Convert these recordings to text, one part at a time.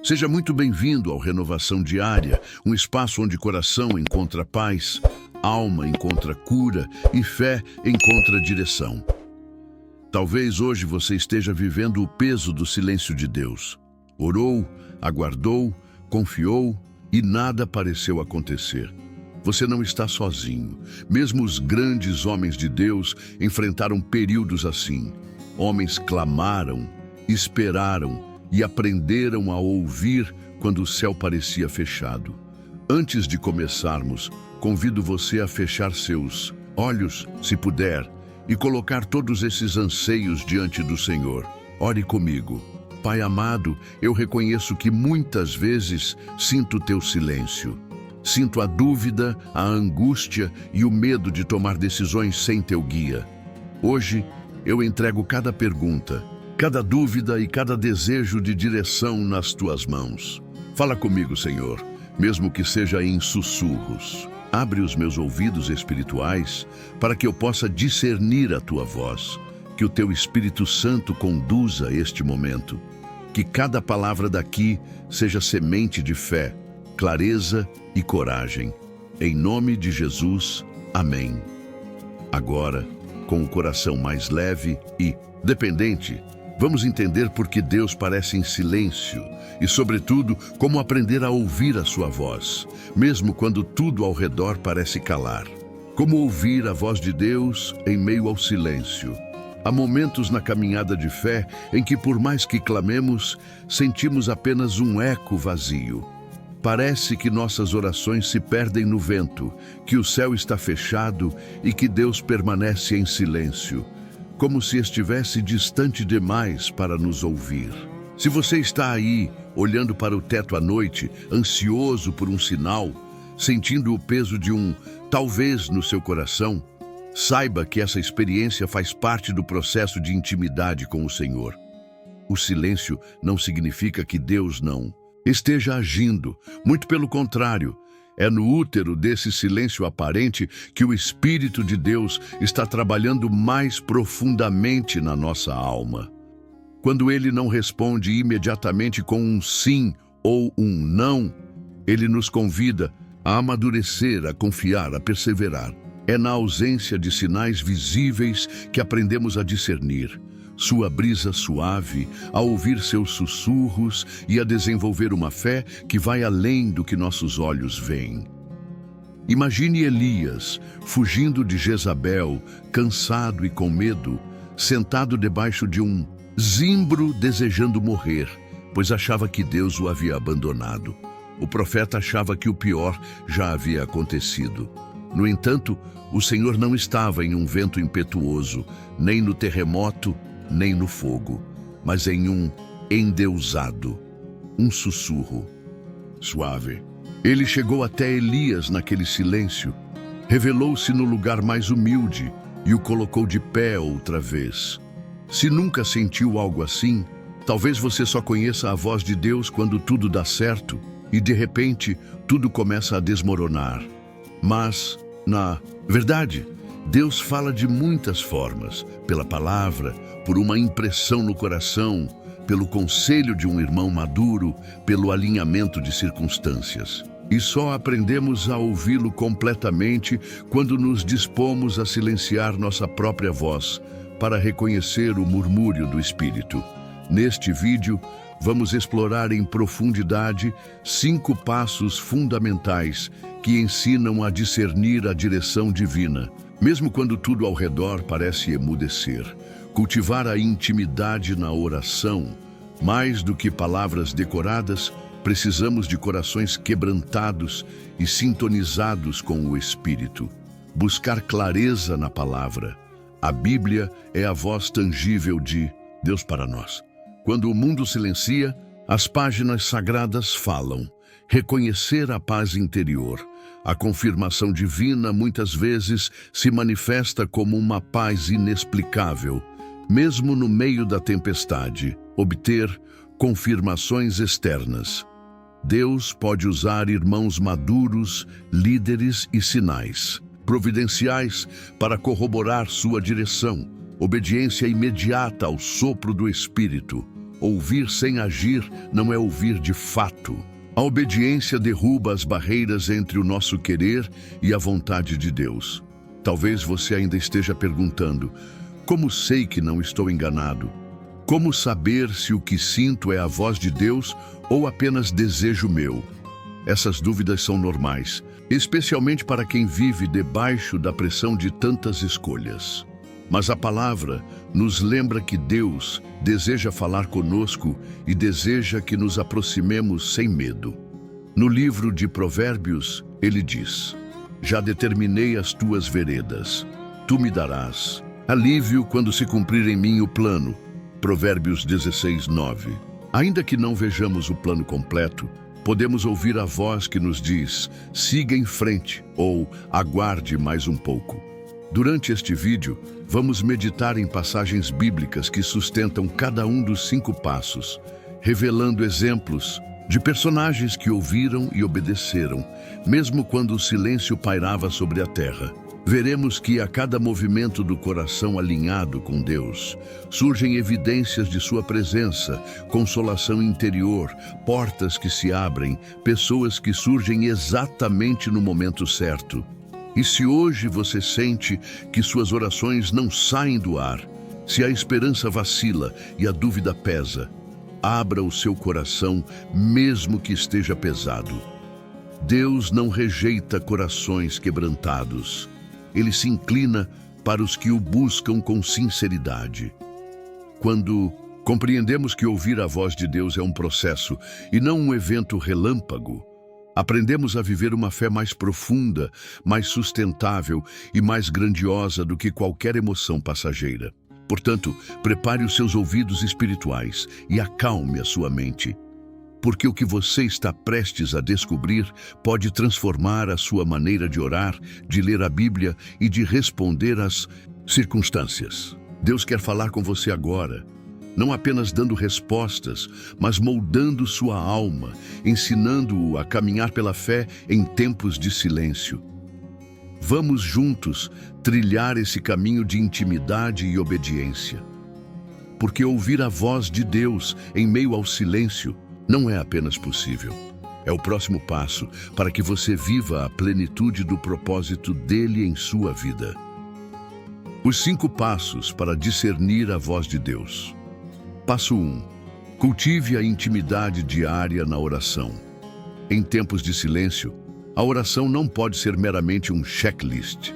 Seja muito bem-vindo ao Renovação Diária, um espaço onde coração encontra paz, alma encontra cura e fé encontra direção. Talvez hoje você esteja vivendo o peso do silêncio de Deus. Orou, aguardou, confiou e nada pareceu acontecer. Você não está sozinho. Mesmo os grandes homens de Deus enfrentaram períodos assim. Homens clamaram, esperaram e aprenderam a ouvir quando o céu parecia fechado. Antes de começarmos, convido você a fechar seus olhos, se puder, e colocar todos esses anseios diante do Senhor. Ore comigo. Pai amado, eu reconheço que muitas vezes sinto teu silêncio. Sinto a dúvida, a angústia e o medo de tomar decisões sem teu guia. Hoje, eu entrego cada pergunta, cada dúvida e cada desejo de direção nas tuas mãos. Fala comigo, Senhor, mesmo que seja em sussurros. Abre os meus ouvidos espirituais para que eu possa discernir a tua voz. Que o teu Espírito Santo conduza este momento. Que cada palavra daqui seja semente de fé, clareza e coragem. Em nome de Jesus, amém. Agora, com o coração mais leve e dependente, vamos entender por que Deus parece em silêncio e, sobretudo, como aprender a ouvir a sua voz, mesmo quando tudo ao redor parece calar. Como ouvir a voz de Deus em meio ao silêncio. Há momentos na caminhada de fé em que, por mais que clamemos, sentimos apenas um eco vazio. Parece que nossas orações se perdem no vento, que o céu está fechado e que Deus permanece em silêncio, como se estivesse distante demais para nos ouvir. Se você está aí, olhando para o teto à noite, ansioso por um sinal, sentindo o peso de um talvez no seu coração, saiba que essa experiência faz parte do processo de intimidade com o Senhor. O silêncio não significa que Deus não esteja agindo, muito pelo contrário. É no útero desse silêncio aparente que o Espírito de Deus está trabalhando mais profundamente na nossa alma. Quando Ele não responde imediatamente com um sim ou um não, Ele nos convida a amadurecer, a confiar, a perseverar. É na ausência de sinais visíveis que aprendemos a discernir sua brisa suave, a ouvir seus sussurros e a desenvolver uma fé que vai além do que nossos olhos veem. Imagine Elias, fugindo de Jezabel, cansado e com medo, sentado debaixo de um zimbro desejando morrer, pois achava que Deus o havia abandonado. O profeta achava que o pior já havia acontecido. No entanto, o Senhor não estava em um vento impetuoso, nem no terremoto, nem no fogo, mas em um endeusado, um sussurro suave. Ele chegou até Elias naquele silêncio, revelou-se no lugar mais humilde e o colocou de pé outra vez. Se nunca sentiu algo assim, talvez você só conheça a voz de Deus quando tudo dá certo e de repente tudo começa a desmoronar. Mas, na verdade, Deus fala de muitas formas, pela palavra, por uma impressão no coração, pelo conselho de um irmão maduro, pelo alinhamento de circunstâncias. E só aprendemos a ouvi-lo completamente quando nos dispomos a silenciar nossa própria voz para reconhecer o murmúrio do Espírito. Neste vídeo, vamos explorar em profundidade 5 passos fundamentais que ensinam a discernir a direção divina, mesmo quando tudo ao redor parece emudecer. Cultivar a intimidade na oração. Mais do que palavras decoradas, precisamos de corações quebrantados e sintonizados com o Espírito. Buscar clareza na palavra. A Bíblia é a voz tangível de Deus para nós. Quando o mundo silencia, as páginas sagradas falam. Reconhecer a paz interior. A confirmação divina muitas vezes se manifesta como uma paz inexplicável, mesmo no meio da tempestade. Obter confirmações externas. Deus pode usar irmãos maduros, líderes e sinais providenciais para corroborar sua direção. Obediência imediata ao sopro do Espírito. Ouvir sem agir não é ouvir de fato. A obediência derruba as barreiras entre o nosso querer e a vontade de Deus. Talvez você ainda esteja perguntando: como sei que não estou enganado? Como saber se o que sinto é a voz de Deus ou apenas desejo meu? Essas dúvidas são normais, especialmente para quem vive debaixo da pressão de tantas escolhas. Mas a palavra nos lembra que Deus deseja falar conosco e deseja que nos aproximemos sem medo. No livro de Provérbios, ele diz: já determinei as tuas veredas, tu me darás alívio quando se cumprir em mim o plano. Provérbios 16:9. Ainda que não vejamos o plano completo, podemos ouvir a voz que nos diz: siga em frente ou aguarde mais um pouco. Durante este vídeo, vamos meditar em passagens bíblicas que sustentam cada um dos 5 passos, revelando exemplos de personagens que ouviram e obedeceram, mesmo quando o silêncio pairava sobre a terra. Veremos que a cada movimento do coração alinhado com Deus, surgem evidências de sua presença, consolação interior, portas que se abrem, pessoas que surgem exatamente no momento certo. E se hoje você sente que suas orações não saem do ar, se a esperança vacila e a dúvida pesa, abra o seu coração mesmo que esteja pesado. Deus não rejeita corações quebrantados. Ele se inclina para os que o buscam com sinceridade. Quando compreendemos que ouvir a voz de Deus é um processo e não um evento relâmpago, aprendemos a viver uma fé mais profunda, mais sustentável e mais grandiosa do que qualquer emoção passageira. Portanto, prepare os seus ouvidos espirituais e acalme a sua mente, porque o que você está prestes a descobrir pode transformar a sua maneira de orar, de ler a Bíblia e de responder às circunstâncias. Deus quer falar com você agora, não apenas dando respostas, mas moldando sua alma, ensinando-o a caminhar pela fé em tempos de silêncio. Vamos juntos trilhar esse caminho de intimidade e obediência. Porque ouvir a voz de Deus em meio ao silêncio não é apenas possível. É o próximo passo para que você viva a plenitude do propósito dele em sua vida. Os 5 passos para discernir a voz de Deus. Passo 1. Cultive a intimidade diária na oração. Em tempos de silêncio, a oração não pode ser meramente um checklist.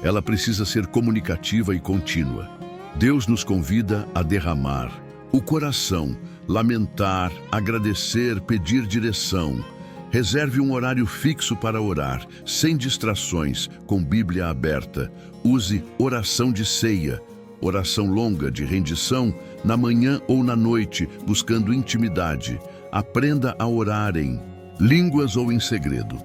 Ela precisa ser comunicativa e contínua. Deus nos convida a derramar o coração, lamentar, agradecer, pedir direção. Reserve um horário fixo para orar, sem distrações, com Bíblia aberta. Use oração de ceia, oração longa de rendição, na manhã ou na noite, buscando intimidade. Aprenda a orar em línguas ou em segredo,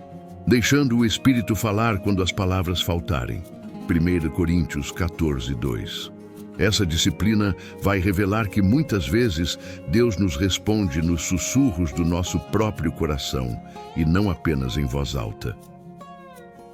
deixando o Espírito falar quando as palavras faltarem. 1 Coríntios 14:2. Essa disciplina vai revelar que muitas vezes Deus nos responde nos sussurros do nosso próprio coração e não apenas em voz alta.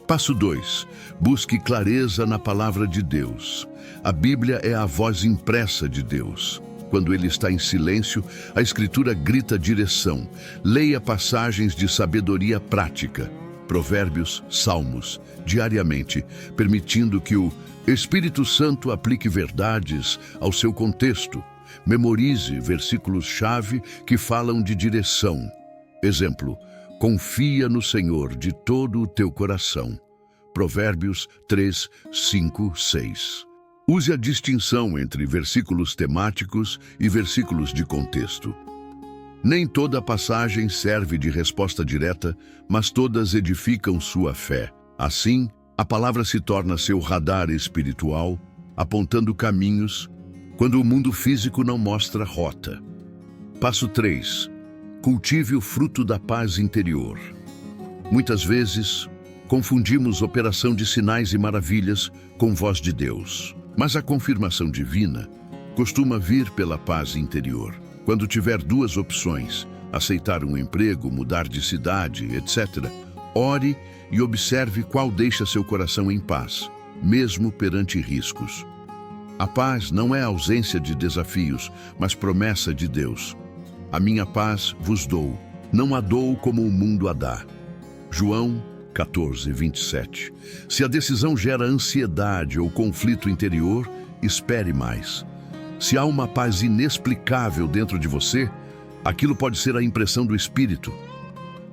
Passo 2. Busque clareza na palavra de Deus. A Bíblia é a voz impressa de Deus. Quando ele está em silêncio, a Escritura grita direção. Leia passagens de sabedoria prática, Provérbios, Salmos, diariamente, permitindo que o Espírito Santo aplique verdades ao seu contexto. Memorize versículos-chave que falam de direção. Exemplo: confia no Senhor de todo o teu coração. Provérbios 3, 5, 6. Use a distinção entre versículos temáticos e versículos de contexto. Nem toda passagem serve de resposta direta, mas todas edificam sua fé. Assim, a palavra se torna seu radar espiritual, apontando caminhos, quando o mundo físico não mostra rota. Passo 3. Cultive o fruto da paz interior. Muitas vezes, confundimos operação de sinais e maravilhas com voz de Deus. Mas a confirmação divina costuma vir pela paz interior. Quando tiver 2 opções, aceitar um emprego, mudar de cidade, etc., ore e observe qual deixa seu coração em paz, mesmo perante riscos. A paz não é ausência de desafios, mas promessa de Deus. A minha paz vos dou, não a dou como o mundo a dá. João 14, 27. Se a decisão gera ansiedade ou conflito interior, espere mais. Se há uma paz inexplicável dentro de você, aquilo pode ser a impressão do Espírito.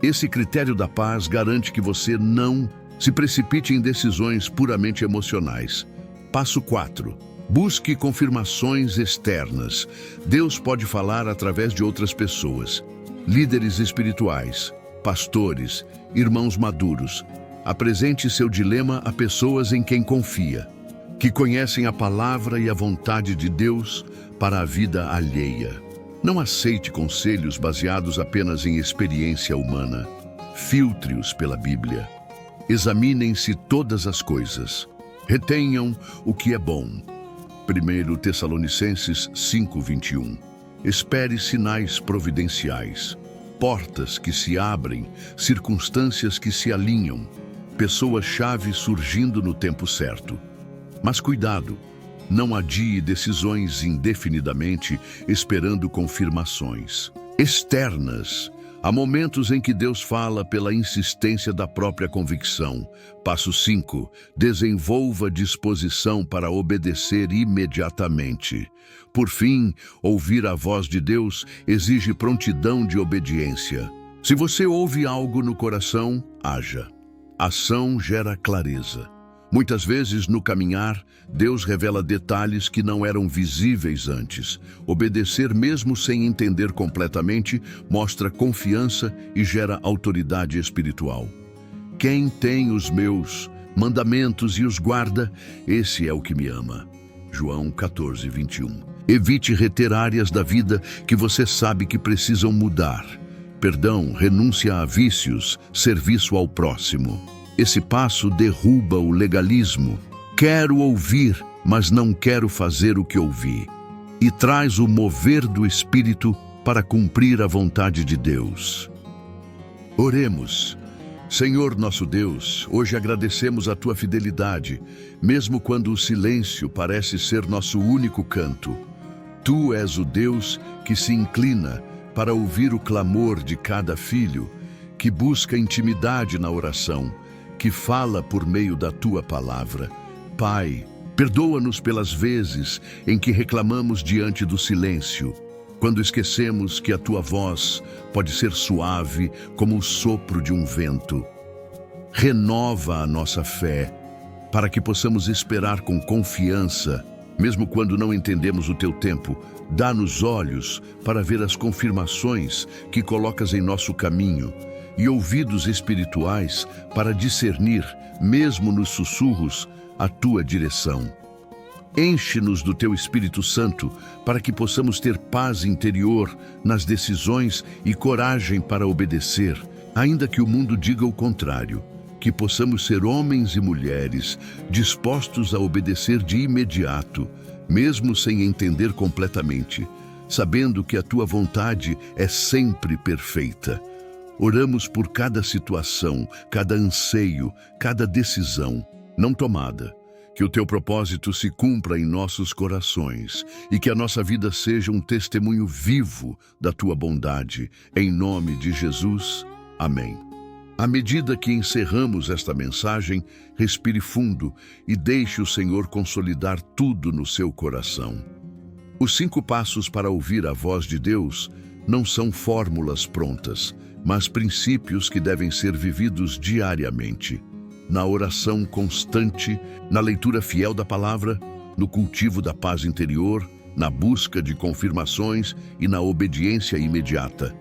Esse critério da paz garante que você não se precipite em decisões puramente emocionais. Passo 4. Busque confirmações externas. Deus pode falar através de outras pessoas, líderes espirituais, pastores, irmãos maduros. Apresente seu dilema a pessoas em quem confia, que conhecem a palavra e a vontade de Deus para a vida alheia. Não aceite conselhos baseados apenas em experiência humana. Filtre-os pela Bíblia. Examinem-se todas as coisas. Retenham o que é bom. 1 Tessalonicenses 5, 21. Espere sinais providenciais. Portas que se abrem, circunstâncias que se alinham, pessoas-chave surgindo no tempo certo. Mas cuidado, não adie decisões indefinidamente esperando confirmações externas. Há momentos em que Deus fala pela insistência da própria convicção. Passo 5. Desenvolva disposição para obedecer imediatamente. Por fim, ouvir a voz de Deus exige prontidão de obediência. Se você ouve algo no coração, haja. Ação gera clareza. Muitas vezes, no caminhar, Deus revela detalhes que não eram visíveis antes. Obedecer mesmo sem entender completamente mostra confiança e gera autoridade espiritual. Quem tem os meus mandamentos e os guarda, esse é o que me ama. João 14, 21. Evite reter áreas da vida que você sabe que precisam mudar. Perdão, renúncia a vícios, serviço ao próximo. Esse passo derruba o legalismo. Quero ouvir, mas não quero fazer o que ouvi. E traz o mover do Espírito para cumprir a vontade de Deus. Oremos. Senhor nosso Deus, hoje agradecemos a Tua fidelidade, mesmo quando o silêncio parece ser nosso único canto. Tu és o Deus que se inclina para ouvir o clamor de cada filho, que busca intimidade na oração, que fala por meio da Tua palavra. Pai, perdoa-nos pelas vezes em que reclamamos diante do silêncio, quando esquecemos que a Tua voz pode ser suave como o sopro de um vento. Renova a nossa fé, para que possamos esperar com confiança, mesmo quando não entendemos o Teu tempo. Dá-nos olhos para ver as confirmações que colocas em nosso caminho, e ouvidos espirituais para discernir, mesmo nos sussurros, a Tua direção. Enche-nos do Teu Espírito Santo para que possamos ter paz interior nas decisões e coragem para obedecer, ainda que o mundo diga o contrário. Que possamos ser homens e mulheres dispostos a obedecer de imediato, mesmo sem entender completamente, sabendo que a Tua vontade é sempre perfeita. Oramos por cada situação, cada anseio, cada decisão não tomada. Que o Teu propósito se cumpra em nossos corações e que a nossa vida seja um testemunho vivo da Tua bondade. Em nome de Jesus. Amém. À medida que encerramos esta mensagem, respire fundo e deixe o Senhor consolidar tudo no seu coração. Os 5 passos para ouvir a voz de Deus não são fórmulas prontas, mas princípios que devem ser vividos diariamente. Na oração constante, na leitura fiel da palavra, no cultivo da paz interior, na busca de confirmações e na obediência imediata.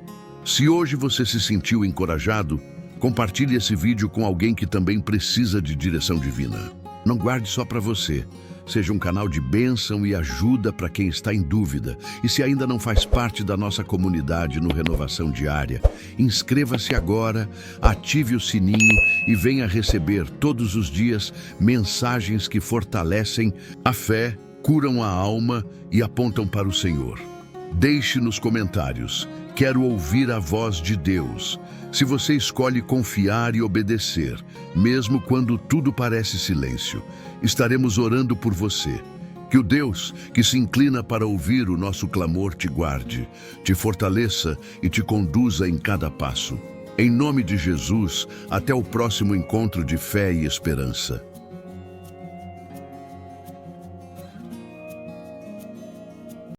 Se hoje você se sentiu encorajado, compartilhe esse vídeo com alguém que também precisa de direção divina. Não guarde só para você. Seja um canal de bênção e ajuda para quem está em dúvida. E se ainda não faz parte da nossa comunidade no Renovação Diária, inscreva-se agora, ative o sininho e venha receber todos os dias mensagens que fortalecem a fé, curam a alma e apontam para o Senhor. Deixe nos comentários: quero ouvir a voz de Deus. Se você escolhe confiar e obedecer, mesmo quando tudo parece silêncio, estaremos orando por você. Que o Deus que se inclina para ouvir o nosso clamor te guarde, te fortaleça e te conduza em cada passo. Em nome de Jesus, até o próximo encontro de fé e esperança.